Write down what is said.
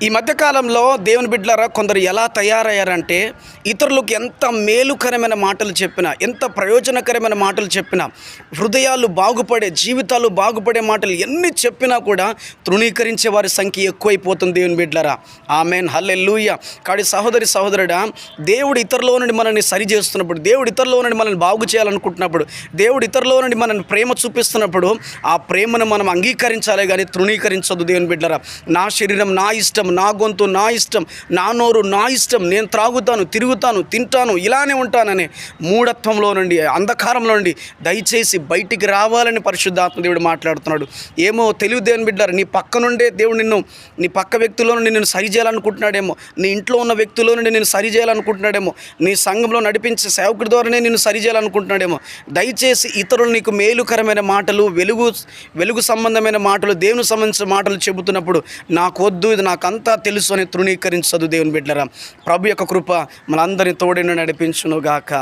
ఈ మధ్యకాలంలో దేవుని బిడ్డలారా కొందరు ఎలా తయారయ్యారంటే, ఇతరులకు ఎంత మేలుకరమైన మాటలు చెప్పినా, ఎంత ప్రయోజనకరమైన మాటలు చెప్పినా, హృదయాలు బాగుపడే, జీవితాలు బాగుపడే మాటలు ఎన్ని చెప్పినా కూడా తృణీకరించే వారి సంఖ్య ఎక్కువైపోతుంది దేవుని బిడ్డలారా. ఆమేన్, హల్లెలూయా. కాబట్టి సహోదరి సహోదరుడా, దేవుడు ఇతరులో నుండి మనల్ని సరి చేస్తున్నప్పుడు, దేవుడు ఇతరులో నుండి మనల్ని బాగు చేయాలనుకుంటున్నప్పుడు, దేవుడు ఇతరులో నుండి మనల్ని ప్రేమ చూపిస్తున్నప్పుడు ఆ ప్రేమను మనం అంగీకరించాలి కానీ తృణీకరించొద్దు దేవుని బిడ్డలారా. నా శరీరం నా ఇష్టం, నా గొంతు నా ఇష్టం, నా నోరు నా ఇష్టం, నేను త్రాగుతాను, తిరుగుతాను, తింటాను, ఇలానే ఉంటానని మూఢత్వంలో నుండి, అంధకారంలో నుండి దయచేసి బయటికి రావాలని పరిశుద్ధాత్మ దేవుడు మాట్లాడుతున్నాడు. ఏమో తెలివి దేవుని బిడ్డారు, నీ పక్క నుండే దేవుడు నీ పక్క వ్యక్తిలో నుండి నేను సరి చేయాలనుకుంటున్నాడేమో, నీ ఇంట్లో ఉన్న వ్యక్తిలో నుండి నేను సరి చేయాలనుకుంటున్నాడేమో, నీ సంఘంలో నడిపించే సేవకుడి ద్వారానే నేను సరి చేయాలనుకుంటున్నాడేమో. దయచేసి ఇతరులు నీకు మేలుకరమైన మాటలు, వెలుగు సంబంధమైన మాటలు, దేవుని సంబంధించిన మాటలు చెబుతున్నప్పుడు నాకొద్దు, ఇది నాకంతా తెలుసు అని తృణీకరించదు దేవుని బిడ్డలారా. ప్రభు యొక్క కృప మనందరినీ తోడేను నడిపించును గాక.